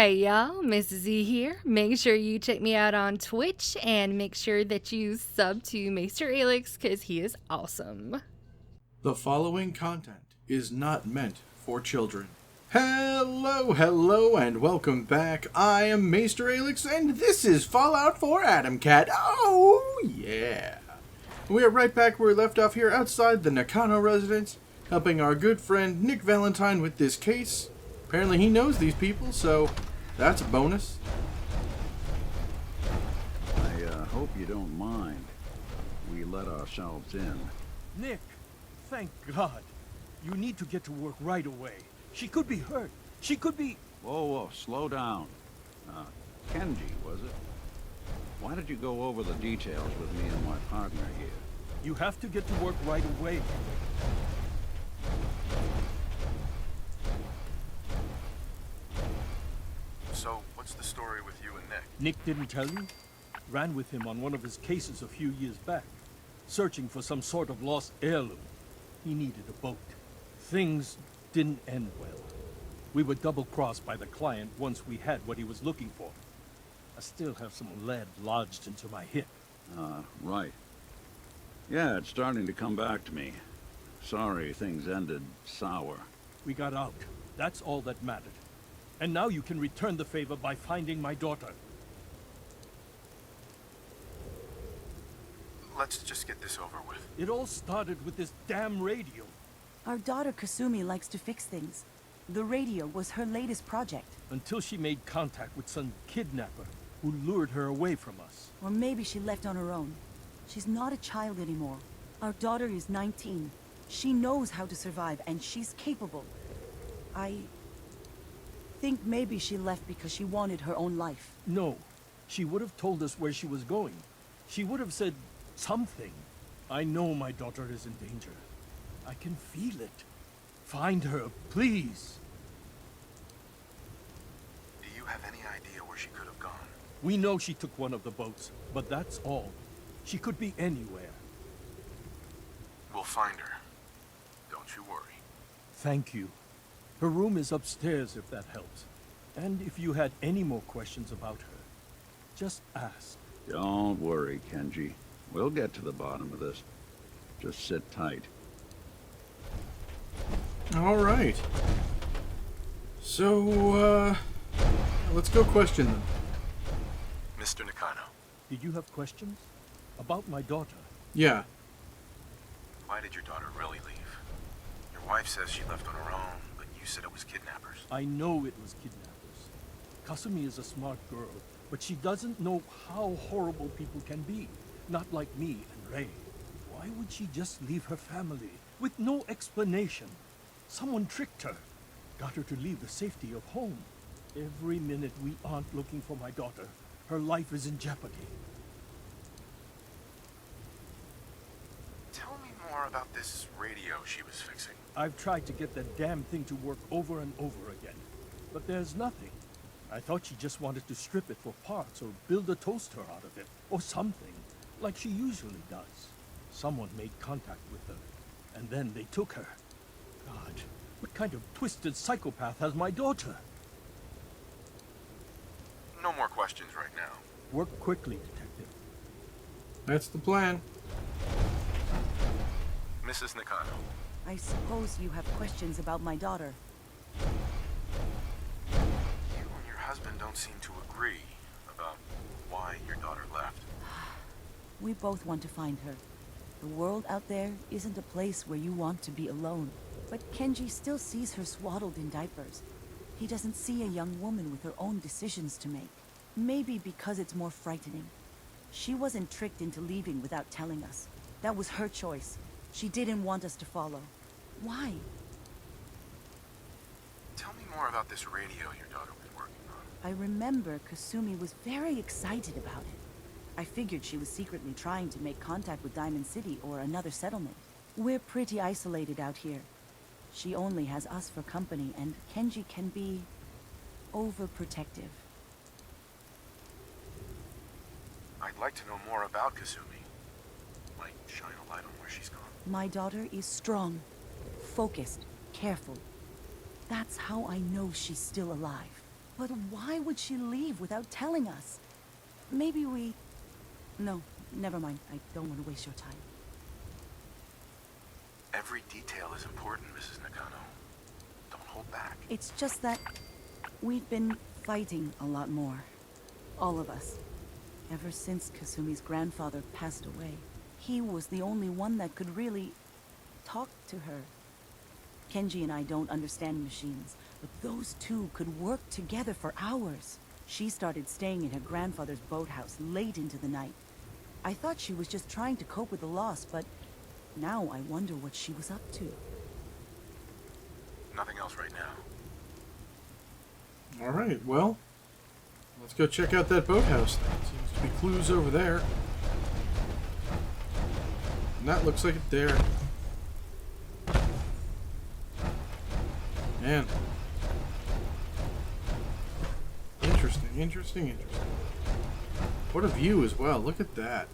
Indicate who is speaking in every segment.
Speaker 1: Hey y'all, Mrs.E here. Make sure you check me out on Twitch and make sure that you sub to MaesterAelix because he is awesome.
Speaker 2: The following content is not meant for children. Hello, and welcome back. I am MaesterAelix, and this is Fallout 4 Atom Cat. Oh, yeah. We are right back where we left off here outside the Nakano residence, helping our good friend Nick Valentine with this case. Apparently he knows these people, so that's a bonus.
Speaker 3: I hope you don't mind. We let ourselves in.
Speaker 4: Nick, thank God. You need to get to work right away. She could be hurt. She could be...
Speaker 3: Whoa, slow down. Kenji, was it? Why did you go over the details with me and my partner here?
Speaker 4: You have to get to work right away.
Speaker 5: So, what's the story with you and Nick?
Speaker 4: Nick didn't tell you? Ran with him on one of his cases a few years back, searching for some sort of lost heirloom. He needed a boat. Things didn't end well. We were double-crossed by the client once we had what he was looking for. I still have some lead lodged into my hip.
Speaker 3: Right. Yeah, it's starting to come back to me. Sorry things ended sour.
Speaker 4: We got out. That's all that mattered. And now you can return the favor by finding my daughter.
Speaker 5: Let's just get this over with.
Speaker 4: It all started with this damn radio.
Speaker 6: Our daughter Kasumi likes to fix things. The radio was her latest project.
Speaker 4: Until she made contact with some kidnapper who lured her away from us.
Speaker 6: Or maybe she left on her own. She's not a child anymore. Our daughter is 19. She knows how to survive, and she's capable. I think maybe she left because she wanted her own life.
Speaker 4: No. She would have told us where she was going. She would have said something. I know my daughter is in danger. I can feel it. Find her, please.
Speaker 5: Do you have any idea where she could have gone?
Speaker 4: We know she took one of the boats, but that's all. She could be anywhere.
Speaker 5: We'll find her. Don't you worry.
Speaker 4: Thank you. Her room is upstairs if that helps. And if you had any more questions about her, just ask.
Speaker 3: Don't worry, Kenji. We'll get to the bottom of this. Just sit tight.
Speaker 2: Alright. So, let's go question them.
Speaker 5: Mr. Nakano,
Speaker 4: Did you have questions? About my daughter?
Speaker 2: Yeah.
Speaker 5: why did your daughter really leave? Your wife says she left on her own, but you said it was kidnappers.
Speaker 4: I know it was kidnappers. Kasumi is a smart girl, but she doesn't know how horrible people can be. Not like me and Ray. Why would she just leave her family with no explanation? Someone tricked her. Got her to leave the safety of home. Every minute we aren't looking for my daughter, her life is in jeopardy.
Speaker 5: Tell me more about this radio she was fixing.
Speaker 4: I've tried to get that damn thing to work over and over again, but there's nothing. I thought she just wanted to strip it for parts or build a toaster out of it, or something, like she usually does. Someone made contact with her, and then they took her. God, what kind of twisted psychopath has my daughter?
Speaker 5: No more questions right now.
Speaker 4: Work quickly, Detective.
Speaker 2: That's the plan.
Speaker 5: Mrs. Nakano,
Speaker 6: I suppose you have questions about my daughter.
Speaker 5: you and your husband don't seem to agree about why your daughter left.
Speaker 6: We both want to find her. The world out there isn't a place where you want to be alone. But Kenji still sees her swaddled in diapers. He doesn't see a young woman with her own decisions to make. Maybe because it's more frightening. She wasn't tricked into leaving without telling us. That was her choice. She didn't want us to follow. Why?
Speaker 5: Tell me more about this radio your daughter was working on.
Speaker 6: I remember Kasumi was very excited about it. I figured she was secretly trying to make contact with Diamond City or another settlement. We're pretty isolated out here. She only has us for company, and Kenji can be overprotective.
Speaker 5: I'd like to know more about Kasumi. Might shine a light on where she's gone.
Speaker 6: My daughter is strong, focused, careful. That's how I know she's still alive. But why would she leave without telling us? Maybe we... No, never mind. I don't want to waste your time.
Speaker 5: Every detail is important, Mrs. Nakano. Don't hold back.
Speaker 6: It's just that we've been fighting a lot more. All of us. Ever since Kasumi's grandfather passed away. He was the only one that could really talk to her. Kenji and I don't understand machines, but those two could work together for hours. She started staying in her grandfather's boathouse late into the night. I thought she was just trying to cope with the loss, but now I wonder what she was up to.
Speaker 5: Nothing else right now.
Speaker 2: Alright, well, let's go check out that boathouse then. Seems to be clues over there. And that looks like it there. Man. Interesting, interesting, interesting. What a view as well. Look at that.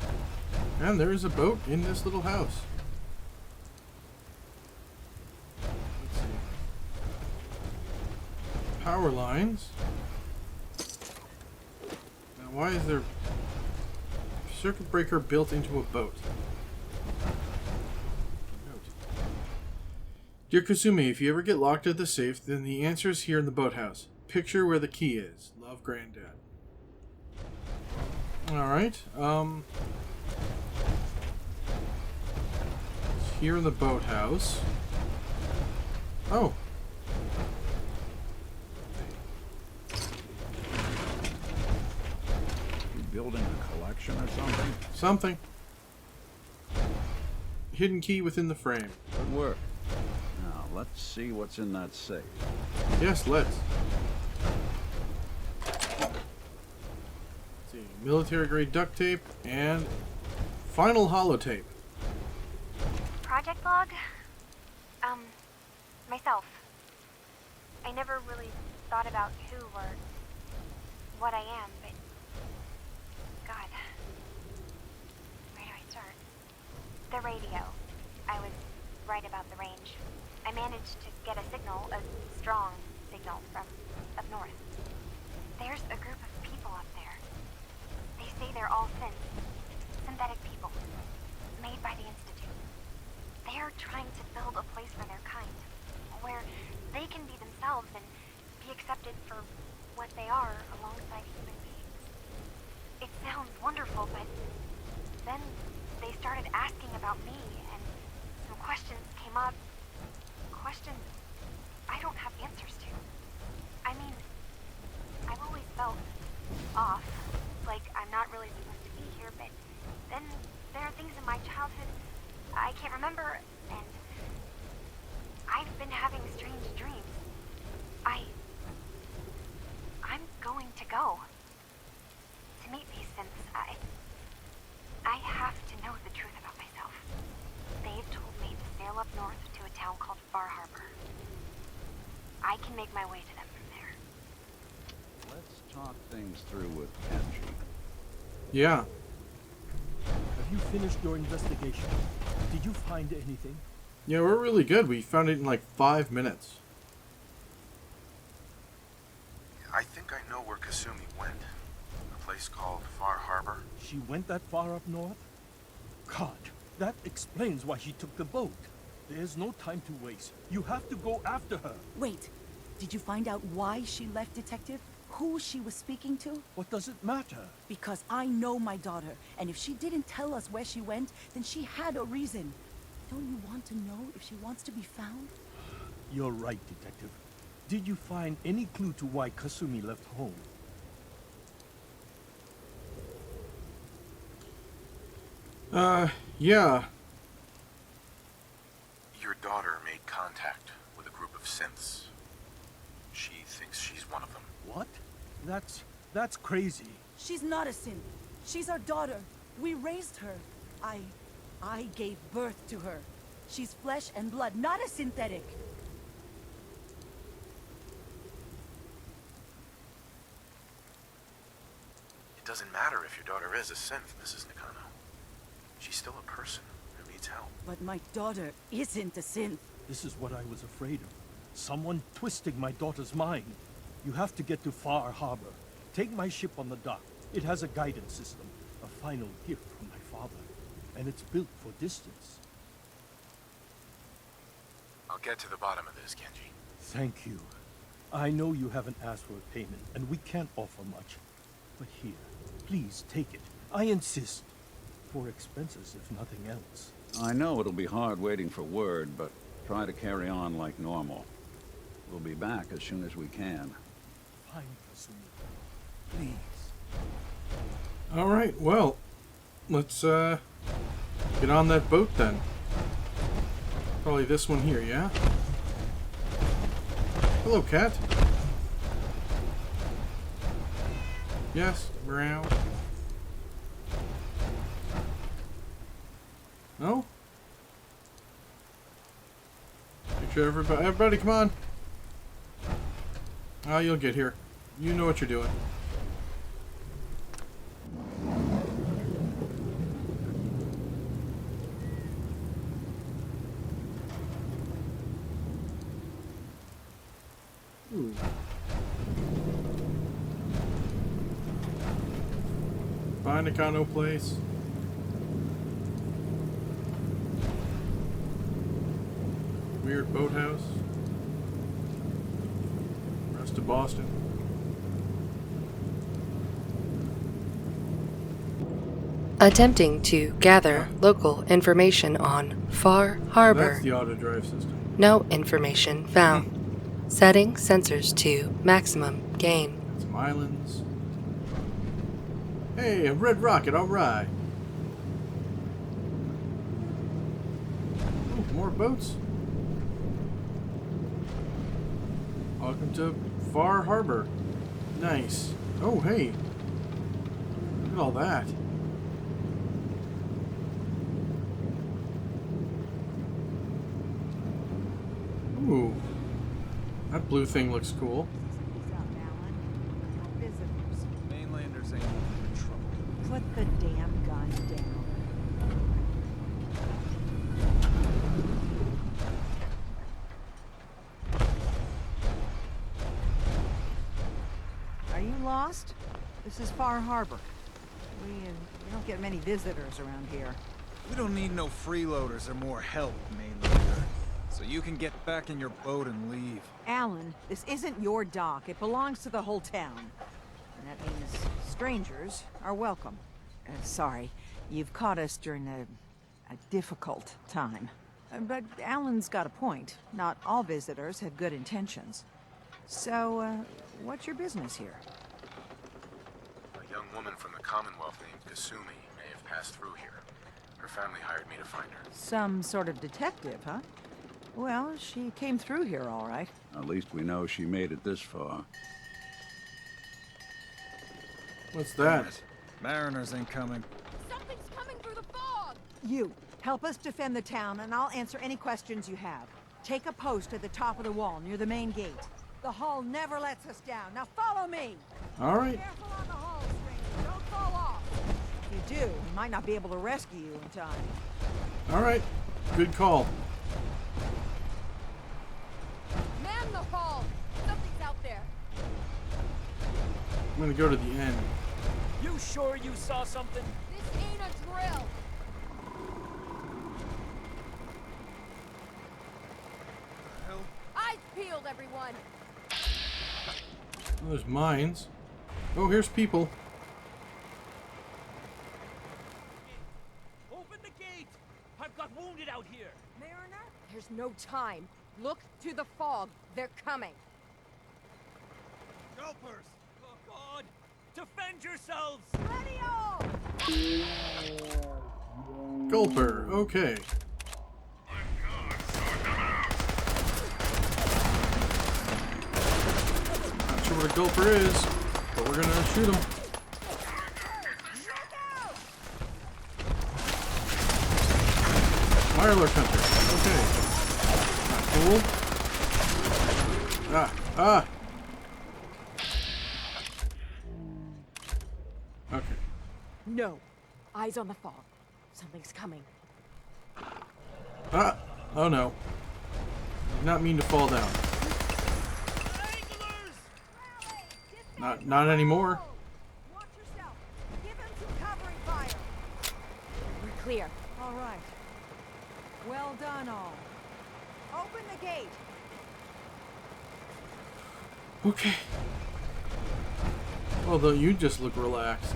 Speaker 2: Alright. And there is a boat in this little house. Let's see. Power lines. Now, why is there a circuit breaker built into a boat? Dear Kasumi, if you ever get locked at the safe, then the answer is here in the boathouse. Picture where the key is. Love, Granddad. Alright, it's here in the boathouse. Oh.
Speaker 3: You building a collection or something?
Speaker 2: Something. Hidden key within the frame.
Speaker 3: Good work. Now, let's see what's in that safe.
Speaker 2: Yes, let's. See, military grade duct tape and final holotape.
Speaker 7: Project log? Myself. I never really thought about who or what I am, but... God. Where do I start? The radio. I was right about the range. I managed to get a signal, a strong signal from up north. There's a group of people up there. They say they're all synthetic people, made by the Institute. They're trying to build a place for their kind, where they can be themselves and be accepted for what they are alongside human beings. It sounds wonderful, but then they started asking about me, and some questions came up. Questions I don't have answers to. I mean, I've always felt off, like I'm not really supposed to be here, but then there are things in my childhood I can't remember, and I've been having strange dreams. I'm going to go to meet these synths. I have to know the truth about myself. They've told me to sail up north to a town called Far Harbor. I can make my way to them from there.
Speaker 3: Let's talk things through with Kenji.
Speaker 2: Yeah.
Speaker 4: Have you finished your investigation? Did you find anything?
Speaker 2: Yeah, we're really good. We found it in like 5 minutes.
Speaker 5: I think I know where Kasumi went. A place called Far Harbor.
Speaker 4: She went that far up north? God, that explains why she took the boat. There's no time to waste. You have to go after her.
Speaker 6: Wait, did you find out why she left, Detective? Who she was speaking to?
Speaker 4: What does it matter?
Speaker 6: Because I know my daughter, and if she didn't tell us where she went, then she had a reason. Don't you want to know if she wants to be found?
Speaker 4: You're right, Detective. Did you find any clue to why Kasumi left home?
Speaker 2: Yeah.
Speaker 5: Your daughter made contact with a group of synths. She thinks she's one of them.
Speaker 4: What? That's crazy.
Speaker 6: She's not a synth. She's our daughter. We raised her. I gave birth to her. She's flesh and blood, not a synthetic.
Speaker 5: It doesn't matter if your daughter is a synth, Mrs. Nakano. She's still a person who needs help.
Speaker 6: But my daughter isn't a synth.
Speaker 4: This is what I was afraid of. Someone twisting my daughter's mind. You have to get to Far Harbor. Take my ship on the dock. It has a guidance system, a final gift from my father, and it's built for distance.
Speaker 5: I'll get to the bottom of this, Kenji.
Speaker 4: Thank you. I know you haven't asked for a payment, and we can't offer much. But here, please take it. I insist. For expenses, if nothing else.
Speaker 3: I know it'll be hard waiting for word, but try to carry on like normal. We'll be back as soon as we can.
Speaker 4: Fine, Kasumi. Please.
Speaker 2: All right, well, let's get on that boat then. Probably this one here, yeah? Hello, cat. Yes, meow. No? Make sure everybody come on. Oh, you'll get here. You know what you're doing. Ooh. Find a condo place. Weird boathouse. Rest of Boston.
Speaker 1: Attempting to gather local information on Far Harbor.
Speaker 2: That's the auto drive system.
Speaker 1: No information found. Setting sensors to maximum gain.
Speaker 2: Got some islands. Hey, a red rocket, alright. Oh, more boats. Welcome to Far Harbor. Nice. Oh, hey. Look at all that. Ooh. That blue thing looks cool.
Speaker 8: Mainlanders ain't in trouble.
Speaker 6: Put the damn gun down.
Speaker 9: Are you lost? This is Far Harbor. We don't get many visitors around here.
Speaker 8: We don't need no freeloaders or more help, Mainlander. So you can get back in your boat and leave.
Speaker 9: Alan, this isn't your dock. It belongs to the whole town. And that means strangers are welcome. Sorry, you've caught us during a difficult time. But Alan's got a point. Not all visitors have good intentions. So, what's your business here?
Speaker 5: A young woman from the Commonwealth named Kasumi may have passed through here. Her family hired me to find her.
Speaker 9: Some sort of detective, huh? Well, she came through here all right.
Speaker 3: At least we know she made it this far.
Speaker 2: What's that?
Speaker 8: Mariners ain't coming.
Speaker 10: Something's coming through the fog!
Speaker 9: You, help us defend the town, and I'll answer any questions you have. Take a post at the top of the wall, near the main gate. The hull never lets us down. Now follow me!
Speaker 2: All right.
Speaker 9: Careful on the hull, stranger. Don't fall off. If you do, we might not be able to rescue you in time.
Speaker 2: All right. Good call.
Speaker 10: Man the hull! Something's out there.
Speaker 2: I'm gonna go to the end.
Speaker 4: You sure you saw something?
Speaker 10: This ain't a drill! Eyes peeled, everyone!
Speaker 2: Oh, there's mines. Oh, here's people.
Speaker 4: Open the gate! I've got wounded out here!
Speaker 10: Mariner, there's no time. Look to the fog. They're coming.
Speaker 4: Helpers! Oh God! Defend yourselves!
Speaker 2: Gulper. Okay. Not sure what a gulper is, but we're gonna shoot him. Mirelurk hunter. Okay. Not cool. Ah. Okay.
Speaker 10: No. Eyes on the fog. Something's coming.
Speaker 2: Ah. Oh no. Did not mean to fall down. Not anymore.
Speaker 9: Watch yourself. Give him some covering fire.
Speaker 10: We're clear.
Speaker 9: All right. Well done, all. Open the gate.
Speaker 2: Okay. Although you just look relaxed.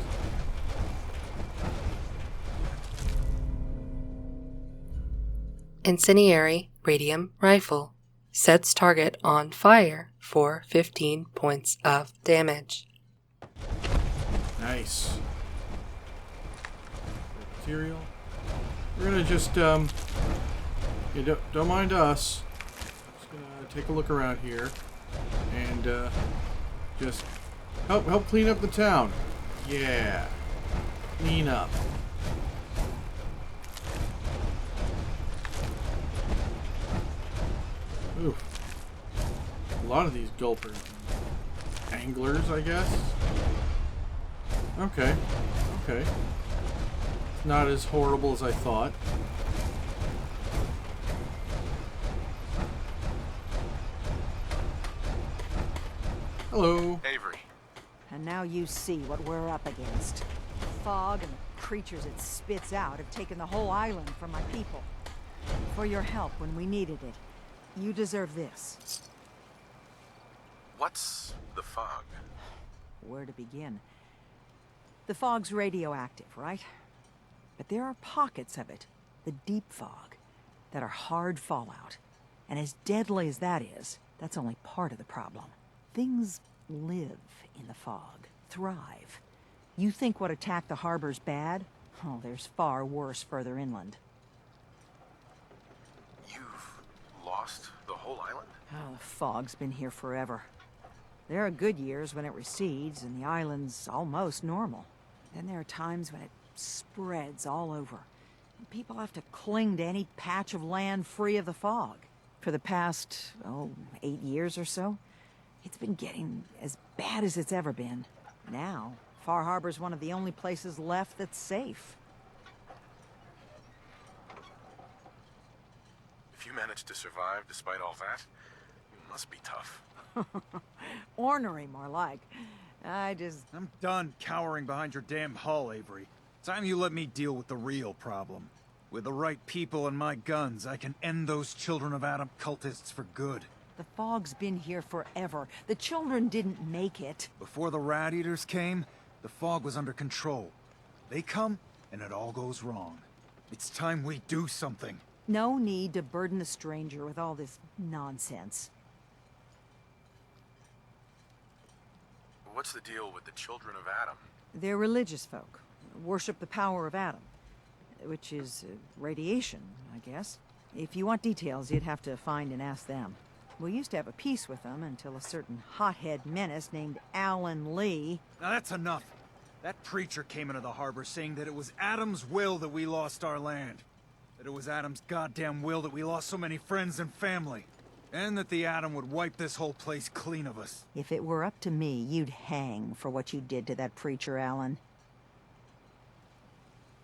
Speaker 11: Incendiary radium rifle. Sets target on fire for 15 points of damage.
Speaker 2: Nice. Material. We're gonna just you don't mind us. Just gonna take a look around here and just help clean up the town. Yeah. Clean up. Ooh. A lot of these gulpers. Anglers, I guess? Okay. Okay. Not as horrible as I thought. Hello.
Speaker 5: Avery.
Speaker 9: And now you see what we're up against. The fog and the creatures it spits out have taken the whole island from my people. For your help when we needed it, you deserve this.
Speaker 5: What's the fog?
Speaker 9: Where to begin? The fog's radioactive, right? But there are pockets of it, the deep fog, that are hard fallout. And as deadly as that is, that's only part of the problem. Things live in the fog, thrive. You think what attacked the harbor's bad? Oh, there's far worse further inland.
Speaker 5: You've lost the whole island?
Speaker 9: Oh, the fog's been here forever. There are good years when it recedes and the island's almost normal. Then there are times when it spreads all over. And people have to cling to any patch of land free of the fog. For the past, 8 years or so, it's been getting as bad as it's ever been. Now, Far Harbor's one of the only places left that's safe.
Speaker 5: If you managed to survive despite all that, you must be tough.
Speaker 9: Ornery, more like. I'm
Speaker 8: done cowering behind your damn hull, Avery. Time you let me deal with the real problem. With the right people and my guns, I can end those Children of Adam cultists for good.
Speaker 9: The fog's been here forever. The children didn't make it.
Speaker 8: Before the Rat Eaters came, the fog was under control. They come, and it all goes wrong. It's time we do something.
Speaker 9: No need to burden a stranger with all this nonsense.
Speaker 5: What's the deal with the Children of Adam?
Speaker 9: They're religious folk. Worship the power of Adam. Which is radiation, I guess. If you want details, you'd have to find and ask them. We used to have a peace with them until a certain hothead menace named Alan Lee...
Speaker 8: Now that's enough. That preacher came into the harbor saying that it was Adam's will that we lost our land. That it was Adam's goddamn will that we lost so many friends and family. And that the Atom would wipe this whole place clean of us.
Speaker 9: If it were up to me, you'd hang for what you did to that preacher, Alan.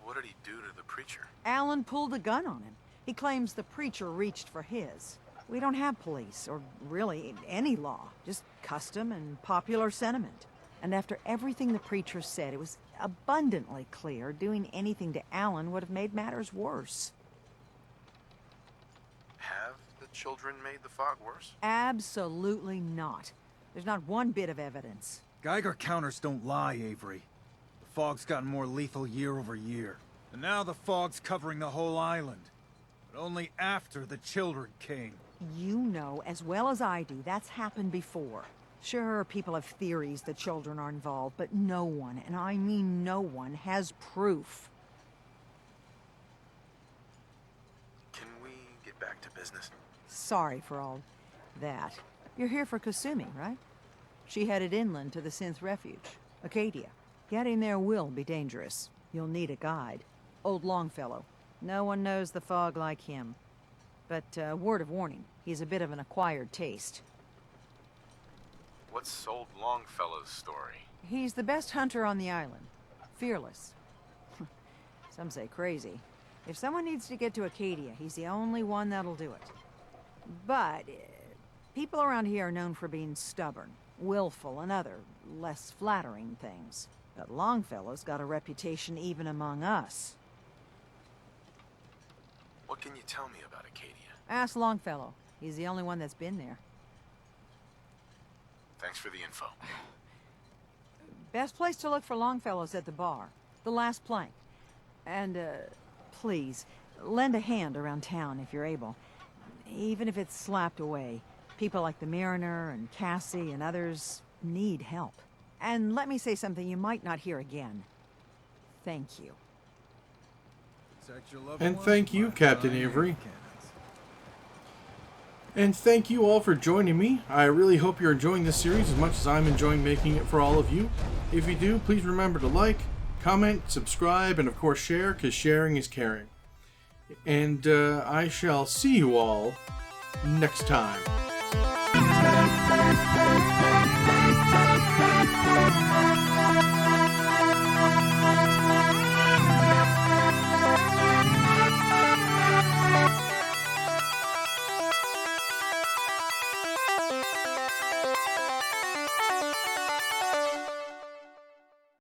Speaker 5: What did he do to the preacher?
Speaker 9: Alan pulled a gun on him. He claims the preacher reached for his. We don't have police, or really any law, just custom and popular sentiment. And after everything the preacher said, it was abundantly clear doing anything to Alan would have made matters worse.
Speaker 5: Have the children made the fog worse?
Speaker 9: Absolutely not. There's not one bit of evidence.
Speaker 8: Geiger counters don't lie, Avery. The fog's gotten more lethal year over year. And now the fog's covering the whole island. But only after the children came.
Speaker 9: You know as well as I do that's happened before. Sure, people have theories that children are involved, but no one, and I mean no one, has proof.
Speaker 5: Can we get back to business?
Speaker 9: Sorry for all that. You're here for Kasumi, right? She headed inland to the Synth Refuge, Acadia. Getting there will be dangerous. You'll need a guide. Old Longfellow. No one knows the fog like him. But, word of warning, he's a bit of an acquired taste.
Speaker 5: What's old Longfellow's story?
Speaker 9: He's the best hunter on the island. Fearless. Some say crazy. If someone needs to get to Acadia, he's the only one that'll do it. But people around here are known for being stubborn, willful, and other less flattering things. But Longfellow's got a reputation even among us.
Speaker 5: What can you tell me about Acadia?
Speaker 9: Ask Longfellow. He's the only one that's been there.
Speaker 5: Thanks for the info.
Speaker 9: Best place to look for Longfellow's at the bar. The last plank. And, please, lend a hand around town if you're able. Even if it's slapped away. People like the Mariner and Cassie and others need help. And let me say something you might not hear again. Thank you.
Speaker 2: And thank you, Captain Avery. And thank you all for joining me. I really hope you're enjoying this series as much as I'm enjoying making it for all of you. If you do, please remember to like, comment, subscribe, and of course share, because sharing is caring. And I shall see you all next time.